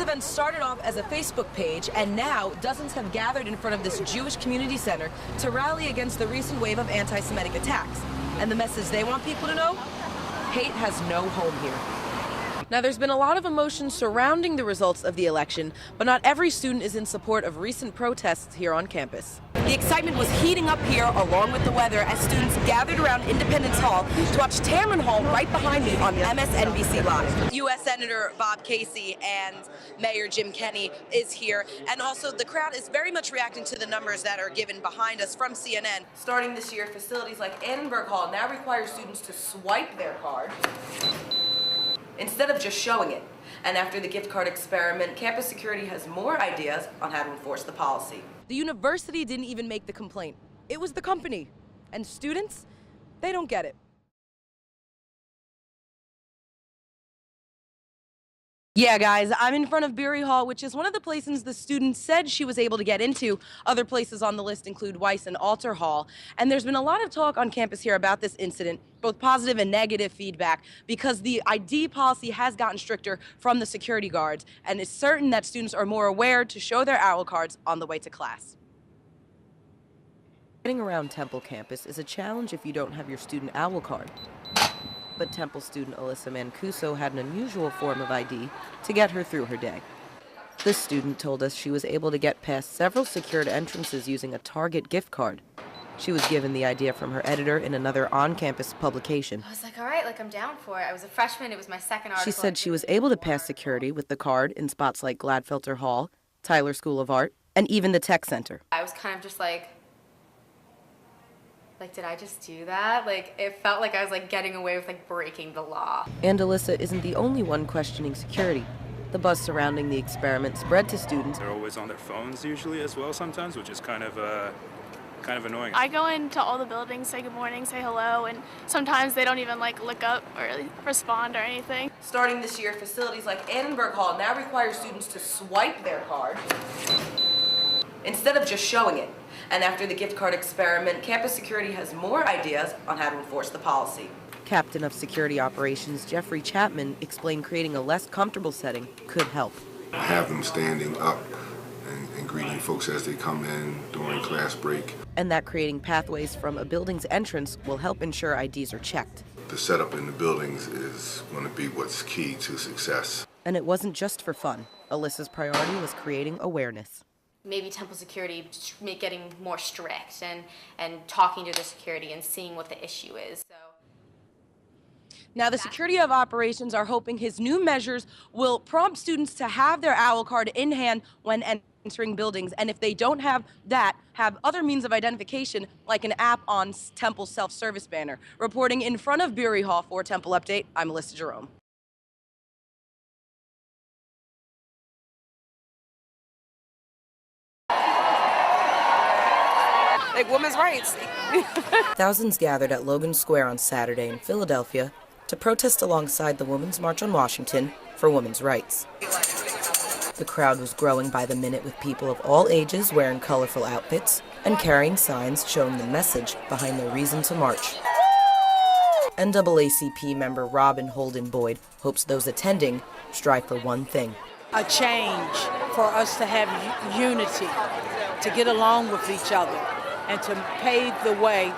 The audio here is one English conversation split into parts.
event started off as a Facebook page, and now dozens have gathered in front of this Jewish community center to rally against the recent wave of anti-Semitic attacks. And the message they want people to know? Hate has no home here. Now, there's been a lot of emotion surrounding the results of the election, but not every student is in support of recent protests here on campus. The excitement was heating up here along with the weather as students gathered around Independence Hall to watch Tamron Hall right behind me on MSNBC Live. U.S. Senator Bob Casey and Mayor Jim Kenney is here, and also the crowd is very much reacting to the numbers that are given behind us from CNN. Starting this year, facilities like Annenberg Hall now require students to swipe their card instead of just showing it. And after the gift card experiment, campus security has more ideas on how to enforce the policy. The university didn't even make the complaint. It was the company. And students, they don't get it. Yeah, guys, I'm in front of Beery Hall, which is one of the places the student said she was able to get into. Other places on the list include Weiss and Alter Hall. And there's been a lot of talk on campus here about this incident, both positive and negative feedback, because the ID policy has gotten stricter from the security guards, and it's certain that students are more aware to show their owl cards on the way to class. Getting around Temple campus is a challenge if you don't have your student owl card. But Temple student Alyssa Mancuso had an unusual form of ID to get her through her day. This student told us she was able to get past several secured entrances using a Target gift card. She was given the idea from her editor in another on-campus publication. I was like, all right, I'm down for it. I was a freshman. It was my second article. She said she was able to pass security with the card in spots like Gladfelter Hall, Tyler School of Art, and even the Tech Center. I was kind of just like, did I just do that? It felt like I was getting away with breaking the law. And Alyssa isn't the only one questioning security. The buzz surrounding the experiment spread to students. They're always on their phones usually as well sometimes, which is kind of annoying. I go into all the buildings, say good morning, say hello, and sometimes they don't even look up or respond or anything. Starting this year, facilities like Annenberg Hall now require students to swipe their card instead of just showing it. And after the gift card experiment, campus security has more ideas on how to enforce the policy. Captain of Security Operations Jeffrey Chapman explained creating a less comfortable setting could help. Have them standing up and greeting folks as they come in during class break. And that creating pathways from a building's entrance will help ensure IDs are checked. The setup in the buildings is going to be what's key to success. And it wasn't just for fun. Alyssa's priority was creating awareness. Maybe Temple security getting more strict and talking to the security and seeing what the issue is. Now, the security of operations are hoping his new measures will prompt students to have their owl card in hand when entering buildings, and if they don't have that, have other means of identification like an app on Temple's self-service banner. Reporting in front of Beery Hall for Temple Update, I'm Alyssa Jerome. Women's rights. Thousands gathered at Logan Square on Saturday in Philadelphia to protest alongside the Women's March on Washington for women's rights. The crowd was growing by the minute with people of all ages wearing colorful outfits and carrying signs showing the message behind their reason to march. NAACP member Robin Holden Boyd hopes those attending strive for one thing. A change for us to have unity, to get along with each other, and to pave the way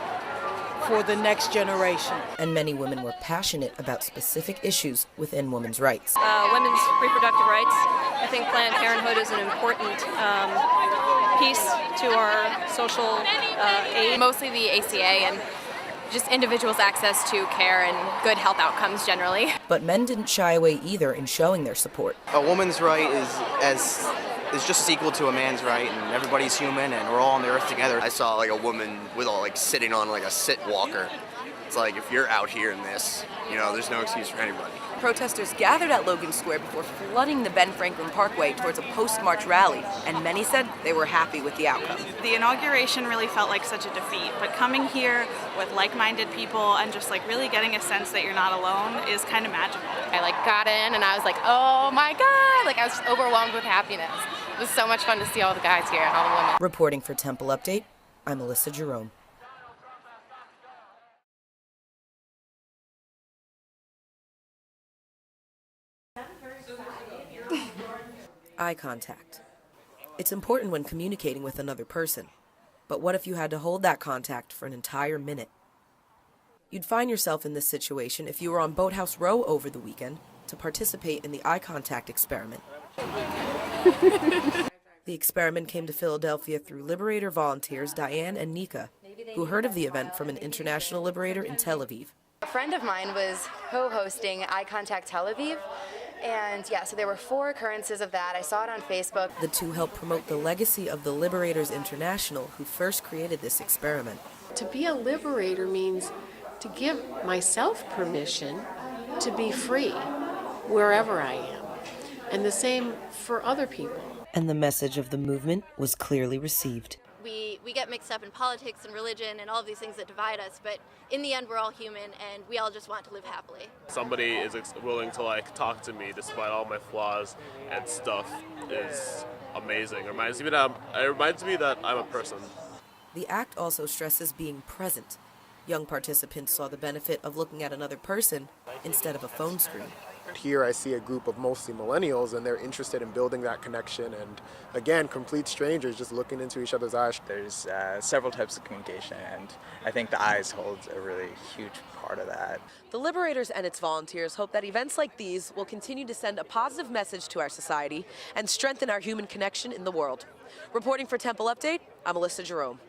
for the next generation. And many women were passionate about specific issues within women's rights. Women's reproductive rights. I think Planned Parenthood is an important piece to our social aid. Mostly the ACA and just individuals' access to care and good health outcomes generally. But men didn't shy away either in showing their support. A woman's right is just as equal to a man's right, and everybody's human, and we're all on the earth together. I saw a woman with sitting on a sit walker. It's if you're out here in this, there's no excuse for anybody. Protesters gathered at Logan Square before flooding the Ben Franklin Parkway towards a post-march rally, and many said they were happy with the outcome. The inauguration really felt like such a defeat, but coming here with like-minded people and just really getting a sense that you're not alone is kind of magical. I got in and I was oh my God, I was just overwhelmed with happiness. It was so much fun to see all the guys here and all the women. Reporting for Temple Update, I'm Alyssa Jerome. eye contact. It's important when communicating with another person, but what if you had to hold that contact for an entire minute? You'd find yourself in this situation if you were on Boathouse Row over the weekend to participate in the eye contact experiment. The experiment came to Philadelphia through Liberator volunteers Diane and Nika, who heard of the event from an international liberator in Tel Aviv. A friend of mine was co-hosting Eye Contact Tel Aviv, and yeah, so there were 4 occurrences of that. I saw it on Facebook. The two helped promote the legacy of the Liberators International, who first created this experiment. To be a liberator means to give myself permission to be free wherever I am, and the same for other people. And the message of the movement was clearly received. We get mixed up in politics and religion and all of these things that divide us, but in the end we're all human and we all just want to live happily. Somebody is willing to talk to me despite all my flaws and stuff is amazing. It reminds me that I'm a person. The act also stresses being present. Young participants saw the benefit of looking at another person instead of a phone screen. Here I see a group of mostly millennials, and they're interested in building that connection, and again, complete strangers just looking into each other's eyes. There's several types of communication, and I think the eyes holds a really huge part of that. The Liberators and its volunteers hope that events like these will continue to send a positive message to our society and strengthen our human connection in the world. Reporting for Temple Update, I'm Alyssa Jerome.